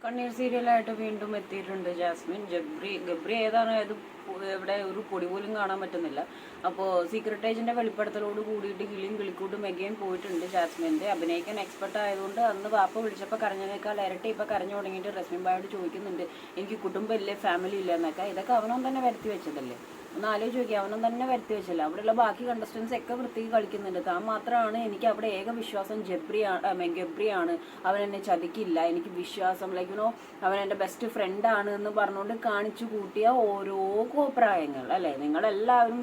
കണ്ണീർ സീരിയലായിട്ട് വീണ്ടും എത്തിയിട്ടുണ്ട് ജാസ്മിൻ. ഗബ്രി ഏതാണ് എവിടെ ഒരു പൊടി പോലും കാണാൻ പറ്റുന്നില്ല. അപ്പോൾ സീക്രട്ട് ഏജന്റിന്റെ വെളിപ്പെടുത്തലോട് കൂടിയിട്ട് കിളിയും കിളിക്കൂട്ടും എഗെയിൻ പോയിട്ടുണ്ട് ജാസ്മിൻ്റെ. അഭിനയിക്കാൻ എക്സ്പെർട്ട് ആയതുകൊണ്ട് അന്ന് വാപ്പ വിളിച്ചപ്പോൾ കരഞ്ഞതിനേക്കാൾ ഇരട്ടി ഇപ്പോൾ കരഞ്ഞു തുടങ്ങിയിട്ട് റസ്മിൻ ബായോട് ചോദിക്കുന്നുണ്ട് എനിക്ക് കുടുംബം ഇല്ലേ, ഫാമിലി ഇല്ല എന്നൊക്കെ. ഇതൊക്കെ അവനോൻ തന്നെ വരുത്തി വെച്ചതല്ലേ, ഒന്ന് ആലോചിച്ച് നോക്കി. അവനും തന്നെ വരുത്തി വെച്ചില്ല. അവിടെയുള്ള ബാക്കി കണ്ടസ്റ്റൻസ് ഒക്കെ വൃത്തിക്ക് കളിക്കുന്നുണ്ട്. താൻ മാത്രമാണ് എനിക്ക് അവിടെ ഏക വിശ്വാസം ഗബ്രിയാണ്. അവൻ എന്നെ ചതിക്കില്ല, എനിക്ക് വിശ്വാസം, ലൈക്ക് അവൻ എൻ്റെ ബെസ്റ്റ് ഫ്രണ്ടാണ് എന്ന് പറഞ്ഞുകൊണ്ട് കാണിച്ചു കൂട്ടിയ ഓരോ കോപ്രായങ്ങൾ അല്ലേ. നിങ്ങളെല്ലാവരും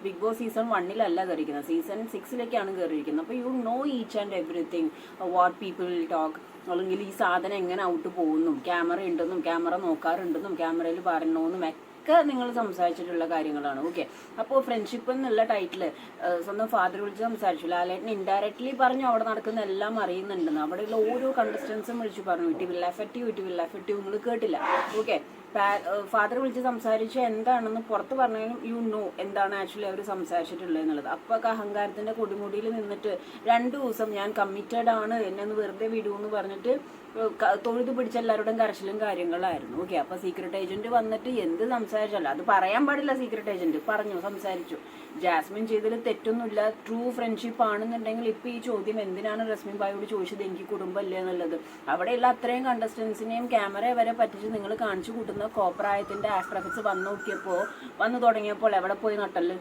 ബിഗ് ബോസ് സീസൺ 1 കയറിയിരിക്കുന്നത്, സീസൺ 6 കയറിയിരിക്കുന്നത്. അപ്പോൾ you know each and everything what people will talk, അല്ലെങ്കിൽ ഈ സാധനം എങ്ങനെ ഔട്ട് പോകുന്നു, ക്യാമറ ഉണ്ടെന്നും ക്യാമറ നോക്കാറുണ്ടെന്നും ക്യാമറയിൽ പറയണമെന്നും ഒക്കെ നിങ്ങൾ സംസാരിച്ചിട്ടുള്ള കാര്യങ്ങളാണ്. ഓക്കെ, അപ്പോൾ ഫ്രണ്ട്ഷിപ്പ് എന്നുള്ള ടൈറ്റില് സ്വന്തം ഫാദർ വിളിച്ച് സംസാരിച്ചു. ലാലേട്ടൻ ഇൻഡയറക്ട്ലി പറഞ്ഞു അവിടെ നടക്കുന്ന എല്ലാം അറിയുന്നുണ്ടെന്ന്. അവിടെയുള്ള ഓരോ കണ്ടസ്റ്റൻസും വിളിച്ചു പറഞ്ഞു ഇറ്റ് വിൽ എഫക്റ്റീവ് നിങ്ങൾ കേട്ടില്ല. ഓക്കെ, ഫാദർ വിളിച്ച് സംസാരിച്ച് എന്താണെന്ന് പുറത്ത് പറഞ്ഞാലും യു നോ എന്താണ് ആക്ച്വലി അവർ സംസാരിച്ചിട്ടുള്ളത് എന്നുള്ളത്. അപ്പോൾ അഹങ്കാരത്തിന്റെ കൊടിമുടിയിൽ നിന്നിട്ട് 2 ദിവസം ഞാൻ കമ്മിറ്റഡ് ആണ്, എന്നെ ഒന്ന് വെറുതെ വിടുമെന്ന് പറഞ്ഞിട്ട് തൊഴുതു പിടിച്ച എല്ലാവരുടെയും കരച്ചിലും കാര്യങ്ങളായിരുന്നു. ഓക്കെ, അപ്പൊ സീക്രട്ട് ഏജന്റ് വന്നിട്ട് എന്ത് സംസാരിച്ചല്ലോ, അത് പറയാൻ പാടില്ല. സീക്രട്ട് ഏജന്റ് സംസാരിച്ചു. ജാസ്മിൻ ചെയ്തതിൽ തെറ്റൊന്നുമില്ല, ട്രൂ ഫ്രണ്ട്ഷിപ്പ് ആണെന്നുണ്ടെങ്കിൽ ഇപ്പൊ ഈ ചോദ്യം എന്തിനാണ് റസ്മിൻ ബായോട് ചോദിച്ചത് എനിക്ക് കുടുംബമില്ല എന്നുള്ളത്. അവിടെയുള്ള അത്രയും കണ്ടസ്റ്റൻസിനെയും ക്യാമറ വരെ പറ്റിച്ച് നിങ്ങൾ കാണിച്ചു കൂട്ടുന്ന കോപ്രായത്തിന്റെ ആഫ്റ്റർ എഫക്ട്സ് വന്നു തുടങ്ങിയപ്പോൾ എവിടെ പോയി നട്ടല്?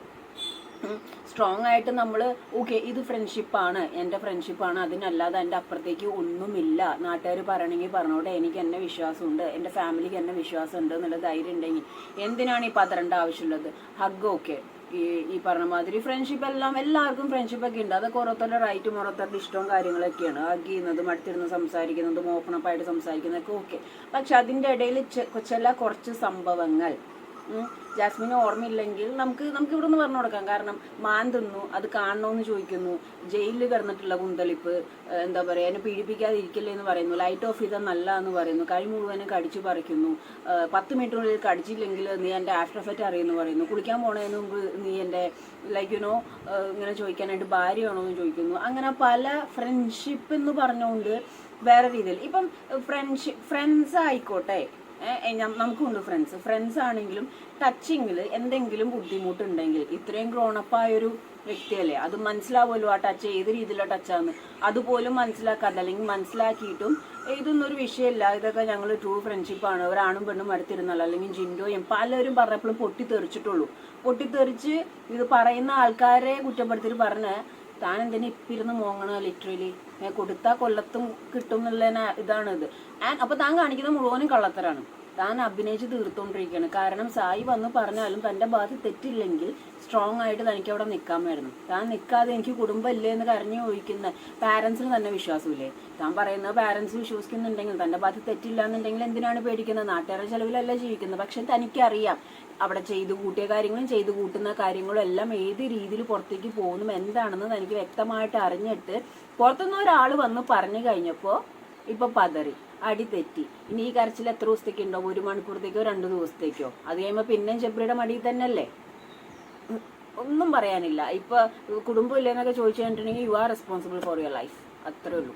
സ്ട്രോങ് ആയിട്ട് നമ്മൾ ഓക്കെ ഇത് ഫ്രണ്ട്ഷിപ്പാണ്, എൻ്റെ ഫ്രണ്ട്ഷിപ്പാണ്, അതിനല്ലാതെ എൻ്റെ അപ്പുറത്തേക്ക് ഒന്നുമില്ല, നാട്ടുകാർ പറയണമെങ്കിൽ പറഞ്ഞോട്ടെ, എനിക്ക് എന്നെ വിശ്വാസമുണ്ട്, എൻ്റെ ഫാമിലിക്ക് എന്നെ വിശ്വാസമുണ്ട് എന്നുള്ള ധൈര്യം ഉണ്ടെങ്കിൽ എന്തിനാണ് ഈ പതറേണ്ട ആവശ്യമുള്ളത്? ഹഗ് ഓക്കെ, ഈ പറഞ്ഞ മാതിരി ഫ്രണ്ട്ഷിപ്പ് എല്ലാവർക്കും ഫ്രണ്ട്ഷിപ്പൊക്കെ ഉണ്ട്. അതൊക്കെ ഓരോരുത്തരുടെ റൈറ്റും ഓരോരുത്തരുടെ ഇഷ്ടവും കാര്യങ്ങളൊക്കെയാണ്. ഹഗ് ചെയ്യുന്നതും അടുത്തിരുന്ന് സംസാരിക്കുന്നതും ഓപ്പണപ്പായിട്ട് സംസാരിക്കുന്നതൊക്കെ ഓക്കെ. പക്ഷെ അതിൻ്റെ ഇടയിൽ കുറച്ച് സംഭവങ്ങൾ ജാസ്മിന് ഓർമ്മയില്ലെങ്കിൽ നമുക്ക് ഇവിടെ നിന്ന് പറഞ്ഞു കൊടുക്കാം. കാരണം മാൻ തിന്നു, അത് കാണണമെന്ന് ചോദിക്കുന്നു, ജയിലിൽ കിടന്നിട്ടുള്ള കുന്തളിപ്പ്, എന്താ പറയുക, എന്നെ പീഡിപ്പിക്കാതെ ഇരിക്കില്ലേ എന്ന് പറയുന്നു, ലൈറ്റ് ഓഫ് ചെയ്താൽ നല്ല എന്ന് പറയുന്നു, കൈ മുഴുവനും കടിച്ചു പറിക്കുന്നു, 10 മിനിറ്റിനുള്ളിൽ കടിച്ചില്ലെങ്കിൽ നീ എൻ്റെ ആഫ്റ്റർ എഫക്റ്റ് അറിയുമെന്ന് പറയുന്നു, കുളിക്കാൻ പോണതിന് മുമ്പ് നീ എൻ്റെ ഇങ്ങനെ ചോദിക്കാനായിട്ട് ഭാര്യയാണോ എന്ന് ചോദിക്കുന്നു. അങ്ങനെ പല ഫ്രണ്ട്ഷിപ്പ് എന്ന് പറഞ്ഞുകൊണ്ട് വേറെ രീതിയിൽ ഇപ്പം ഫ്രണ്ട്സ് ആയിക്കോട്ടെ, നമുക്കുണ്ട് ഫ്രണ്ട്സ് ആണെങ്കിലും ടച്ചിങ്ങിൽ എന്തെങ്കിലും ബുദ്ധിമുട്ടുണ്ടെങ്കിൽ ഇത്രയും ഗ്രോണപ്പായൊരു വ്യക്തിയല്ലേ, അത് മനസ്സിലാവുമല്ലോ ആ ടച്ച് ഏത് രീതിയിലുള്ള ടച്ചാന്ന്. അതുപോലും മനസ്സിലാക്കാതെ അല്ലെങ്കിൽ മനസ്സിലാക്കിയിട്ടും ഇതൊന്നും ഒരു വിഷയമില്ല, ഇതൊക്കെ ഞങ്ങൾ ട്രൂ ഫ്രണ്ട്ഷിപ്പാണ്, ഒരാണും പെണ്ണും അടുത്തിരുന്നല്ലോ, അല്ലെങ്കിൽ ജിൻഡോയും പലരും പറഞ്ഞപ്പോഴും പൊട്ടിത്തെറിച്ച് ഇത് പറയുന്ന ആൾക്കാരെ കുറ്റപ്പെടുത്തിയിട്ട് പറഞ്ഞ് താൻ എന്തിനാ ഇപ്പിരുന്ന് മോങ്ങണ, ലിറ്ററലി കൊടുത്താൽ കൊല്ലത്തും കിട്ടും എന്നുള്ള ഇതാണിത്. അപ്പൊ താൻ കാണിക്കുന്ന മുഴുവനും കള്ളത്തരാണ്. താൻ അഭിനയിച്ച് തീർത്തുകൊണ്ടിരിക്കുകയാണ്. കാരണം സായി വന്ന് പറഞ്ഞാലും തൻ്റെ ഭാഗത്ത് തെറ്റില്ലെങ്കിൽ സ്ട്രോങ് ആയിട്ട് തനിക്ക് അവിടെ നിൽക്കാമായിരുന്നു. താൻ നിൽക്കാതെ എനിക്ക് കുടുംബം ഇല്ലേ എന്ന് കരഞ്ഞു ചോദിക്കുന്ന പാരൻസിന് തന്നെ വിശ്വാസമില്ലേ? താൻ പറയുന്നത് പാരൻസ് വിശ്വസിക്കുന്നുണ്ടെങ്കിൽ തൻ്റെ ഭാഗത്ത് തെറ്റില്ല എന്നുണ്ടെങ്കിൽ എന്തിനാണ് പേടിക്കുന്നത്? നാട്ടുകാരുടെ ചെലവിലല്ല ജീവിക്കുന്നത്. പക്ഷെ തനിക്കറിയാം അവിടെ ചെയ്തു കൂട്ടിയ കാര്യങ്ങളും ചെയ്തു കൂട്ടുന്ന കാര്യങ്ങളും എല്ലാം ഏത് രീതിയിൽ പുറത്തേക്ക് പോകുന്നു എന്താണെന്ന് തനിക്ക് വ്യക്തമായിട്ട് അറിഞ്ഞിട്ട് പുറത്തുനിന്ന് ഒരാൾ വന്ന് പറഞ്ഞു കഴിഞ്ഞപ്പോൾ ഇപ്പൊ പതറി, അടി തെറ്റി. ഇനി ഈ കരച്ചിൽ എത്ര ദിവസത്തേക്ക് ഉണ്ടോ? 1 മണിക്കൂറത്തേക്കോ 2 ദിവസത്തേക്കോ? അത് കഴിയുമ്പോൾ പിന്നെയും ജബ്രിയുടെ മടിയിൽ തന്നെയല്ലേ? ഒന്നും പറയാനില്ല. ഇപ്പൊ കുടുംബം ഇല്ലെന്നൊക്കെ ചോദിച്ചു കഴിഞ്ഞിട്ടുണ്ടെങ്കിൽ you are responsible for your life, അത്രേ ഉള്ളൂ.